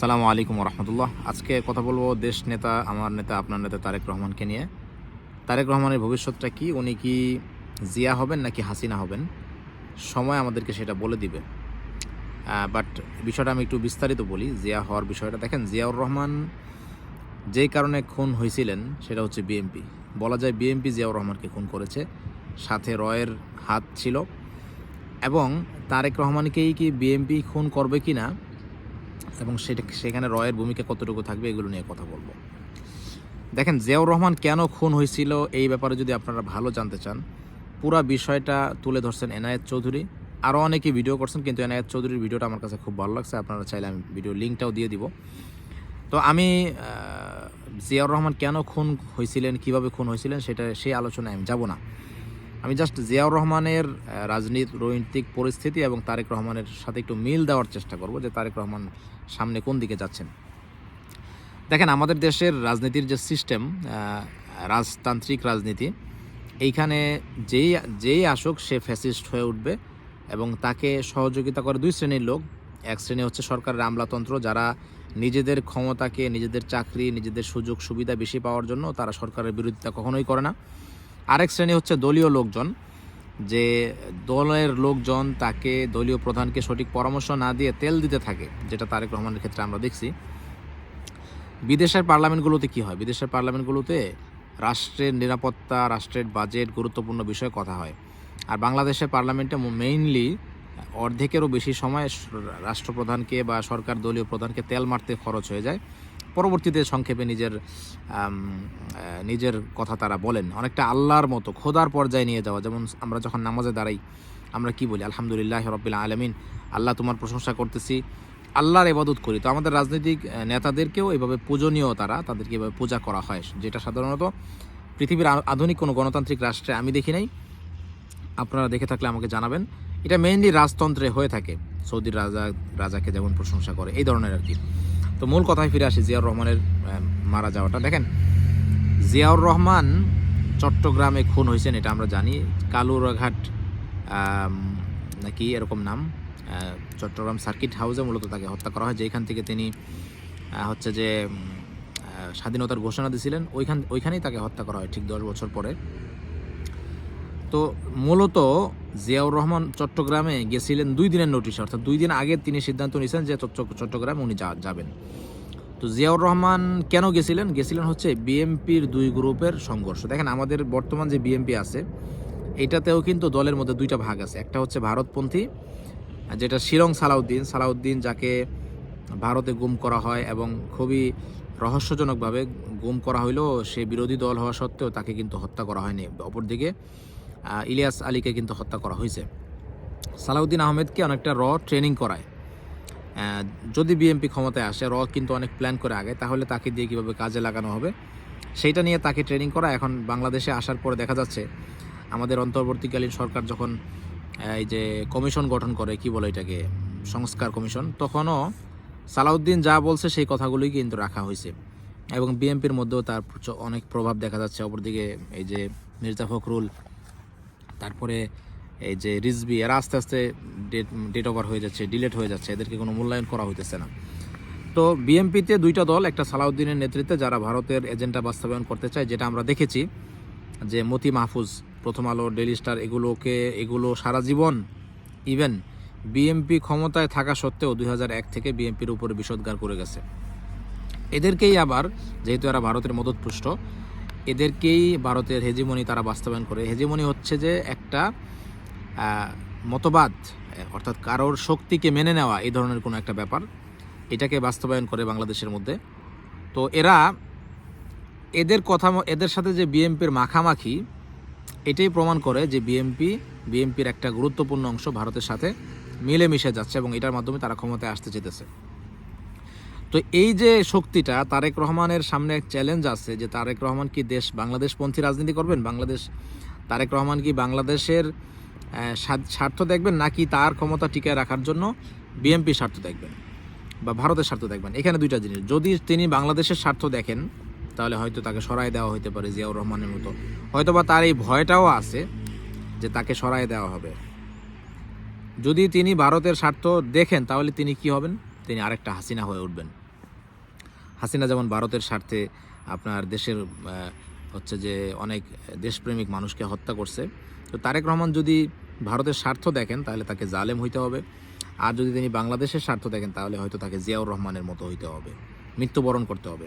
সালামু আলাইকুম রহমতুল্লাহ। আজকে কথা বলবো দেশ নেতা, আমার নেতা, আপনার নেতা তারেক রহমানকে নিয়ে। তারেক রহমানের ভবিষ্যৎটা কি? উনি কি জিয়া হবেন নাকি হাসিনা হবেন? সময় আমাদেরকে সেটা বলে দিবে। বাট বিষয়টা আমি একটু বিস্তারিত বলি। জিয়া হওয়ার বিষয়টা দেখেন, জিয়াউর রহমান যেই কারণে খুন হয়েছিলেন সেটা হচ্ছে বিএনপি। বলা যায় বিএনপি জিয়াউর রহমানকে খুন করেছে, সাথে রয়ের হাত ছিল। এবং তারেক রহমানকেই কি বিএনপি খুন করবে কি না এবং সেখানে রয়ের ভূমিকা কতটুকু থাকবে, এগুলো নিয়ে কথা বলবো। দেখেন, জিয়াউর রহমান কেন খুন হয়েছিল এই ব্যাপারে যদি আপনারা ভালো জানতে চান, পুরো বিষয়টা তুলে ধরছেন এনায়েত চৌধুরী। আরও অনেকে ভিডিও করছেন, কিন্তু এনায়েত চৌধুরীর ভিডিওটা আমার কাছে খুব ভালো লাগছে। আপনারা চাইলে আমি ভিডিও লিঙ্কটাও দিয়ে দিব। তো আমি জিয়াউর রহমান কেন খুন হয়েছিলেন, কিভাবে খুন হয়েছিলেন, সেই আলোচনায় আমি যাব না। আমি জাস্ট জিয়াউর রহমানের রাজনৈতিক পরিস্থিতি এবং তারেক রহমানের সাথে একটু মিল দেওয়ার চেষ্টা করব যে তারেক রহমান সামনে কোন দিকে যাচ্ছেন। দেখেন, আমাদের দেশের রাজনীতির যে সিস্টেম, রাজতান্ত্রিক রাজনীতি, এইখানে যেই আসুক সে ফ্যাসিস্ট হয়ে উঠবে এবং তাকে সহযোগিতা করে দুই শ্রেণীর লোক। এক শ্রেণী হচ্ছে সরকারের আমলাতন্ত্র, যারা নিজেদের ক্ষমতাকে, নিজেদের চাকরি, নিজেদের সুযোগ সুবিধা বেশি পাওয়ার জন্য তারা সরকারের বিরোধিতা কখনোই করে না। আরেক শ্রেণী হচ্ছে দলীয় লোকজন, যে দলের লোকজন তাকে, দলীয় প্রধানকে সঠিক পরামর্শ না দিয়ে তেল দিতে থাকে, যেটা তারেক রহমানের ক্ষেত্রে আমরা দেখছি। বিদেশের পার্লামেন্টগুলোতে কি হয়? বিদেশের পার্লামেন্টগুলোতে রাষ্ট্রের নিরাপত্তা, রাষ্ট্রের বাজেট, গুরুত্বপূর্ণ বিষয়ে কথা হয়। আর বাংলাদেশের পার্লামেন্টে মেইনলি অর্ধেকেরও বেশি সময় রাষ্ট্রপ্রধানকে বা সরকার দলীয় প্রধানকে তেল মারতে খরচ হয়ে যায়। পরবর্তীতে সংক্ষেপে নিজের কথা তারা বলেন। অনেকটা আল্লাহর মতো খোদার পর্যায়ে নিয়ে যাওয়া। যেমন আমরা যখন নামাজে দাঁড়াই, আমরা কি বলি? আলহামদুলিল্লাহ রাব্বিল আলামিন, আল্লাহ তোমার প্রশংসা করতেছি, আল্লাহর ইবাদত করি। তো আমাদের রাজনৈতিক নেতাদেরকেও এভাবে পূজনীয়, তাদেরকে এভাবে পূজা করা হয়, যেটা সাধারণত পৃথিবীর আধুনিক কোনো গণতান্ত্রিক রাষ্ট্রে আমি দেখি নাই। আপনারা দেখে থাকলে আমাকে জানাবেন। এটা মেইনলি রাজতন্ত্রে হয়ে থাকে। সৌদির রাজাকে যেমন প্রশংসা করে, এই ধরনের আর কি। তো মূল কথায় ফিরে আসি, জিয়াউর রহমানের মারা যাওয়াটা। দেখেন, জিয়াউর রহমান চট্টগ্রামে খুন হয়েছেন, এটা আমরা জানি। কালুরঘাট নাকি এরকম নাম, চট্টগ্রাম সার্কিট হাউসে মূলত তাকে হত্যা করা হয়, যেখান থেকে তিনি হচ্ছে যে স্বাধীনতার ঘোষণা দিয়েছিলেন, ওইখানেই তাকে হত্যা করা হয় ঠিক 10 বছর পরে। তো মূলত জিয়াউর রহমান চট্টগ্রামে গেছিলেন 2 দিনের নোটিশে, অর্থাৎ 2 দিন আগে তিনি সিদ্ধান্ত নিয়েছেন যে চট্টগ্রামে উনি যাবেন। তো জিয়াউর রহমান কেন গেছিলেন হচ্ছে বিএনপির 2 গ্রুপের সংঘর্ষ। দেখেন, আমাদের বর্তমান যে বিএনপি আছে, এটাতেও কিন্তু দলের মধ্যে 2টা ভাগ আছে। একটা হচ্ছে ভারতপন্থী, যেটা শিরং সালাউদ্দিন, যাকে ভারতে গুম করা হয় এবং খুবই রহস্যজনকভাবে গুম করা হইলেও সে বিরোধী দল হওয়া সত্ত্বেও তাকে কিন্তু হত্যা করা হয়নি। অপরদিকে ইলিয়াস আলীকে কিন্তু হত্যা করা হয়েছে। সালাউদ্দিন আহমেদকে অনেকটা ট্রেনিং করায়। যদি বিএনপি ক্ষমতায় আসে, কিন্তু অনেক প্ল্যান করে আগে, তাহলে তাকে দিয়ে কীভাবে কাজে লাগানো হবে সেইটা নিয়ে তাকে ট্রেনিং করা। এখন বাংলাদেশে আসার পরে দেখা যাচ্ছে, আমাদের অন্তর্বর্তীকালীন সরকার যখন এই যে কমিশন গঠন করে, কি বলে এটাকে, সংস্কার কমিশন, তখনও সালাউদ্দিন যা বলছে সেই কথাগুলোই কিন্তু রাখা হয়েছে এবং বিএনপির মধ্যেও তার অনেক প্রভাব দেখা যাচ্ছে। অপরদিকে এই যে মির্জা ফখরুল, তারপরে এই যে রিজভী, এরা আস্তে আস্তে ডেট ওভার হয়ে যাচ্ছে, ডিলেট হয়ে যাচ্ছে, এদেরকে কোনো মূল্যায়ন করা হইতেছে না। তো বিএনপিতে 2টা দল, একটা সালাউদ্দিনের নেতৃত্বে যারা ভারতের এজেন্ডা বাস্তবায়ন করতে চায়, যেটা আমরা দেখেছি যে মতি মাহফুজ, প্রথম আলো, ডেইলি স্টার, এগুলো সারা জীবন, ইভেন বিএনপি ক্ষমতায় থাকা সত্ত্বেও 2001 থেকে বিএনপির উপরে বিষোদ্গার করে গেছে। এদেরকেই আবার, যেহেতু এরা ভারতের মদতপুষ্ট, এদেরকেই ভারতের হেজিমনি তারা বাস্তবায়ন করে। হেজিমনি হচ্ছে যে একটা মতবাদ, অর্থাৎ কারোর শক্তিকে মেনে নেওয়া, এই ধরনের কোনো একটা ব্যাপার, এটাকে বাস্তবায়ন করে বাংলাদেশের মধ্যে। তো এদের সাথে যে বিএনপির মাখামাখি, এটাই প্রমাণ করে যে বিএনপির একটা গুরুত্বপূর্ণ অংশ ভারতের সাথে মিলেমিশে যাচ্ছে এবং এটার মাধ্যমে তারা ক্ষমতায় আসতে চেতেছে। তো এই যে শক্তিটা, তারেক রহমানের সামনে এক চ্যালেঞ্জ আছে যে তারেক রহমান কি বাংলাদেশপন্থী রাজনীতি করবেন, তারেক রহমান কি বাংলাদেশের স্বার্থ দেখবেন, নাকি তার ক্ষমতা টিকায় রাখার জন্য বিএনপির স্বার্থ দেখবেন বা ভারতের স্বার্থ দেখবেন? এখানে 2টা জিনিস। যদি তিনি বাংলাদেশের স্বার্থ দেখেন, তাহলে হয়তো তাকে সরায় দেওয়া হতে পারে জিয়াউর রহমানের মতো। হয়তোবা তার এই ভয়টাও আছে যে তাকে সরায় দেওয়া হবে। যদি তিনি ভারতের স্বার্থ দেখেন, তাহলে তিনি কি হবেন? তিনি আরেকটা হাসিনা হয়ে উঠবেন। হাসিনা যেমন ভারতের স্বার্থে আপনার দেশের হচ্ছে যে অনেক দেশপ্রেমিক মানুষকে হত্যা করছে, তো তারেক রহমান যদি ভারতের স্বার্থ দেখেন তাহলে তাকে জালেম হইতে হবে, আর যদি তিনি বাংলাদেশের স্বার্থ দেখেন তাহলে হয়তো তাকে জিয়াউর রহমানের মতো হইতে হবে, মৃত্যুবরণ করতে হবে।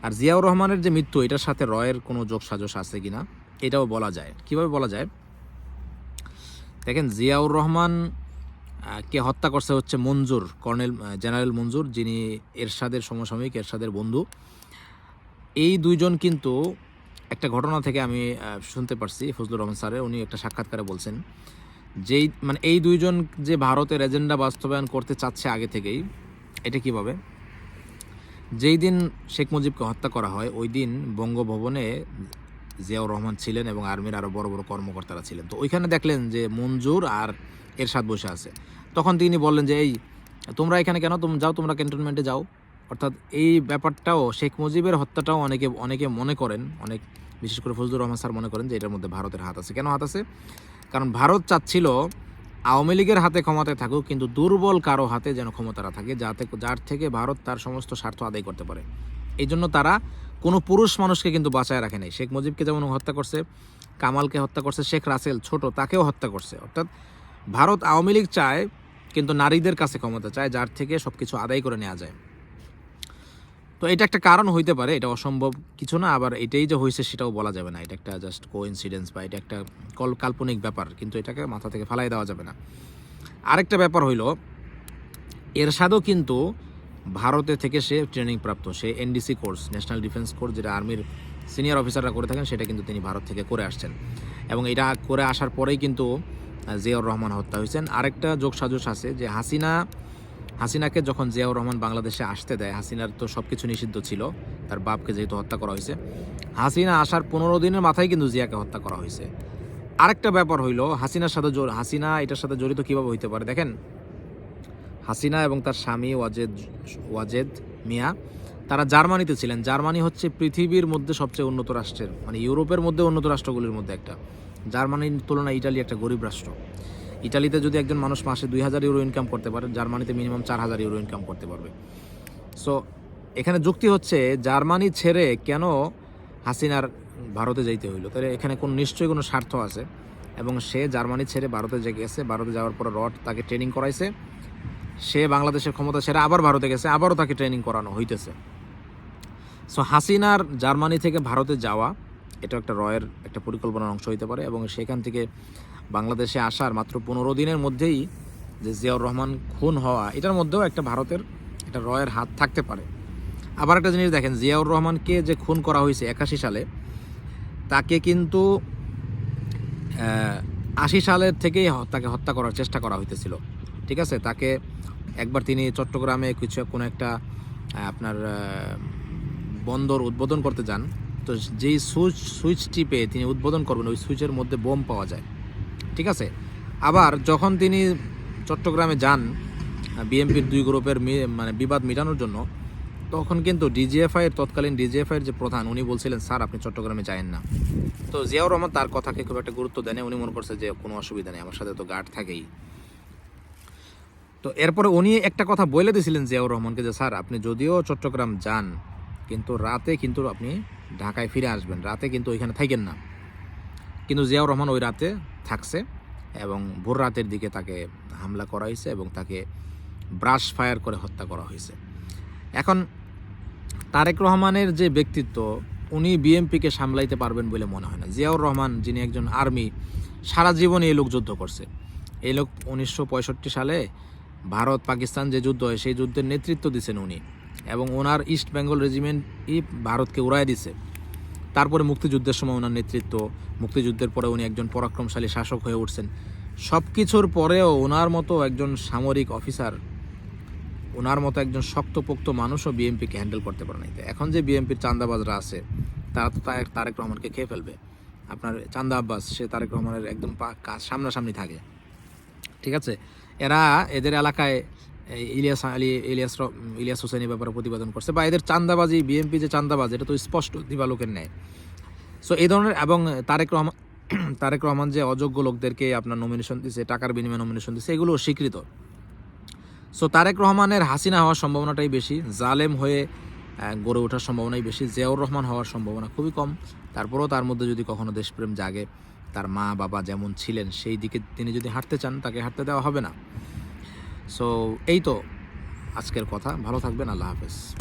আর জিয়াউর রহমানের যে মৃত্যু, এটার সাথে রয়ের কোনো যোগসাজশ আছে কিনা এটাও বলা যায়। কিভাবে বলা যায়? দেখেন, জিয়াউর রহমান কে হত্যা করছে হচ্ছে মঞ্জুর, কর্নেল জেনারেল মঞ্জুর, যিনি এরশাদের সমসাময়িক, এরশাদের বন্ধু। এই দুইজন কিন্তু একটা ঘটনা থেকে আমি শুনতে পারছি, ফজলুর রহমান স্যারের, উনি একটা সাক্ষাৎকারে বলছেন যেই মানে এই দুইজন যে ভারতের এজেন্ডা বাস্তবায়ন করতে চাচ্ছে আগে থেকেই। এটা কিভাবে? যেই দিন শেখ মুজিবকে হত্যা করা হয় ওই দিন বঙ্গভবনে জিয়াউর রহমান ছিলেন এবং আর্মির আরও বড় বড় কর্মকর্তারা ছিলেন। তো ওইখানে দেখলেন যে মঞ্জুর আর এরশাদ বসে আছে। তখন তিনি বললেন যে, এই তোমরা এখানে কেন, যাও তোমরা ক্যান্টনমেন্টে যাও। অর্থাৎ এই ব্যাপারটাও, শেখ মুজিবের হত্যাটাও অনেকে মনে করেন, অনেক বিশেষ করে ফজলুর রহমান স্যার মনে করেন যে এটার মধ্যে ভারতের হাত আছে। কেন হাত আছে? কারণ ভারত চাচ্ছিল আওয়ামী লীগের হাতে ক্ষমতায় থাকুক, কিন্তু দুর্বল কারো হাতে যেন ক্ষমতাটা থাকে, যার থেকে ভারত তার সমস্ত স্বার্থ আদায় করতে পারে। এই জন্য তারা কোনো পুরুষ মানুষকে কিন্তু বাঁচায় রাখে নাই। শেখ মুজিবকে যেমন হত্যা করছে, কামালকে হত্যা করছে, শেখ রাসেল ছোট তাকেও হত্যা করছে। অর্থাৎ ভারত আওয়ামী লীগ চায় কিন্তু নারীদের কাছে ক্ষমতা চায়, যার থেকে সব কিছু আদায় করে নেওয়া যায়। তো এটা একটা কারণ হইতে পারে, এটা অসম্ভব কিছু না। আবার এটাই যে হয়েছে সেটাও বলা যাবে না, এটা একটা জাস্ট কোইন্সিডেন্স বা এটা একটা কাল্পনিক ব্যাপার, কিন্তু এটাকে মাথা থেকে ফালাই দেওয়া যাবে না। আরেকটা ব্যাপার হইল, এরশাদও কিন্তু ভারতে থেকে সে ট্রেনিং প্রাপ্ত, সে NDC course, national defence course, যেটা আর্মির সিনিয়র অফিসাররা করে থাকেন, সেটা কিন্তু তিনি ভারত থেকে করে আসছেন। এবং এটা করে আসার পরেই কিন্তু জিয়াউর রহমান হত্যা হয়েছেন। আরেকটা যোগসাজশ আছে যে হাসিনাকে যখন জিয়াউর রহমান বাংলাদেশে আসতে দেয়, হাসিনার তো সব কিছু নিষিদ্ধ ছিল, তার বাপকে যেহেতু হত্যা করা হয়েছে, হাসিনা আসার 15 দিনের মাথায় কিন্তু জিয়াকে হত্যা করা হয়েছে। আরেকটা ব্যাপার হইল, হাসিনা এটার সাথে জড়িত কীভাবে হইতে পারে? দেখেন, হাসিনা এবং তার স্বামী ওয়াজেদ মিয়া, তারা জার্মানিতে ছিলেন। জার্মানি হচ্ছে পৃথিবীর মধ্যে সবচেয়ে উন্নত রাষ্ট্রের, মানে ইউরোপের মধ্যে উন্নত রাষ্ট্রগুলির মধ্যে একটা। জার্মানির তুলনায় ইটালি একটা গরিব রাষ্ট্র। ইটালিতে যদি একজন মানুষ মাসে 2000 ইউরো ইনকাম করতে পারে, জার্মানিতে মিনিমাম 4000 ইউরো ইনকাম করতে পারবে। সো এখানে যুক্তি হচ্ছে, জার্মানি ছেড়ে কেন হাসিনার ভারতে যাইতে হইলো? তাহলে এখানে নিশ্চয়ই কোনো স্বার্থ আছে। এবং সে জার্মানি ছেড়ে ভারতে গেছে, ভারতে যাওয়ার পর তাকে ট্রেনিং করাইছে, সে বাংলাদেশের ক্ষমতা ছেড়ে আবার ভারতে গেছে, আবারও তাকে ট্রেনিং করানো হইতেছে। সো হাসিনার জার্মানি থেকে ভারতে যাওয়া, এটা একটা রয়ের একটা পরিকল্পনার অংশ হইতে পারে। এবং সেখান থেকে বাংলাদেশে আসার মাত্র 15 দিনের মধ্যেই যে জিয়াউর রহমান খুন হওয়া, এটার মধ্যেও একটা ভারতের একটা রয়ের হাত থাকতে পারে। আবার একটা জিনিস দেখেন, জিয়াউর রহমানকে যে খুন করা হয়েছে 81 সালে, তাকে কিন্তু 80 সালের থেকেই তাকে হত্যা করার চেষ্টা করা হইতেছিল। ঠিক আছে, তাকে একবার তিনি চট্টগ্রামে কোনো একটা আপনার বন্দর উদ্বোধন করতে যান। তো যেই সুইচ টিপে তিনি উদ্বোধন করবেন, ওই সুইচের মধ্যে বোম পাওয়া যায়। ঠিক আছে, আবার যখন তিনি চট্টগ্রামে যান বিএনপির 2 গ্রুপের মানে বিবাদ মেটানোর জন্য, তখন কিন্তু তৎকালীন ডিজিএফআইয়ের যে প্রধান, উনি বলছিলেন, স্যার আপনি চট্টগ্রামে যায়েন না। তো জিয়াউর রহমান তার কথাকে খুব একটা গুরুত্ব দেন, উনি মনে করছে যে কোনো অসুবিধা নেই, আমার সাথে তো গার্ড থাকেই। তো এরপরে উনি একটা কথা বলে দিয়েছিলেন জিয়াউর রহমানকে যে, স্যার আপনি যদিও চট্টগ্রাম যান, কিন্তু রাতে কিন্তু আপনি ঢাকায় ফিরে আসবেন, রাতে কিন্তু ওইখানে থাকেন না। কিন্তু জিয়াউর রহমান ওই রাতে থাকছে এবং ভোর রাতের দিকে তাকে হামলা করা হয়েছে এবং তাকে ব্রাশ ফায়ার করে হত্যা করা হয়েছে। এখন তারেক রহমানের যে ব্যক্তিত্ব, উনি বিএনপিকে সামলাইতে পারবেন বলে মনে হয় না। জিয়াউর রহমান, যিনি একজন আর্মি, সারা জীবনে এই লোক যুদ্ধ করছে। এই লোক 1965 সালে ভারত পাকিস্তান যে যুদ্ধ হয়, সেই যুদ্ধের নেতৃত্ব দিচ্ছেন উনি, এবং ওনার ইস্ট বেঙ্গল রেজিমেন্টই ভারতকে উড়ায় দিছে। তারপরে মুক্তিযুদ্ধের সময় ওনার নেতৃত্ব, মুক্তিযুদ্ধের পরে উনি একজন পরাক্রমশালী শাসক হয়ে উঠছেন। সব কিছুর পরেও ওনার মতো একজন সামরিক অফিসার, ওনার মতো একজন শক্তপোক্ত মানুষও বিএনপিকে হ্যান্ডেল করতে পারে না। এখন যে বিএনপির চান্দাবাজরা আছে, তারা তো তারেক রহমানকে খেয়ে ফেলবে। আপনার চান্দা আব্বাস, সে তারেক রহমানের একদম সামনাসামনি থাকে। ঠিক আছে, এদের এলাকায় ইলিয়াস হোসেনের ব্যাপারে প্রতিবেদন করছে, বা এদের চান্দাবাজি, বিএনপি যে চান্দাবাজ, এটা তো স্পষ্ট দিবালোকের ন্যায়। সো এই ধরনের, এবং তারেক রহমান যে অযোগ্য লোকদেরকে আপনার নমিনেশন দিচ্ছে, টাকার বিনিময়ে নমিনেশন দিচ্ছে, এগুলো স্বীকৃত। সো তারেক রহমানের হাসিনা হওয়ার সম্ভাবনাটাই বেশি। জালেম হয়ে গড়ে ওঠার সম্ভাবনাই বেশি। জিয়াউর রহমান হওয়ার সম্ভাবনা খুবই কম। তারপরেও তার মধ্যে যদি কখনো দেশপ্রেম জাগে, তার মা বাবা যেমন ছিলেন সেই দিকে তিনি যদি হাঁটতে চান, তাকে হাঁটতে দেওয়া হবে না। সো এই তো আজকের কথা। ভালো থাকবেন। আল্লাহ হাফেজ।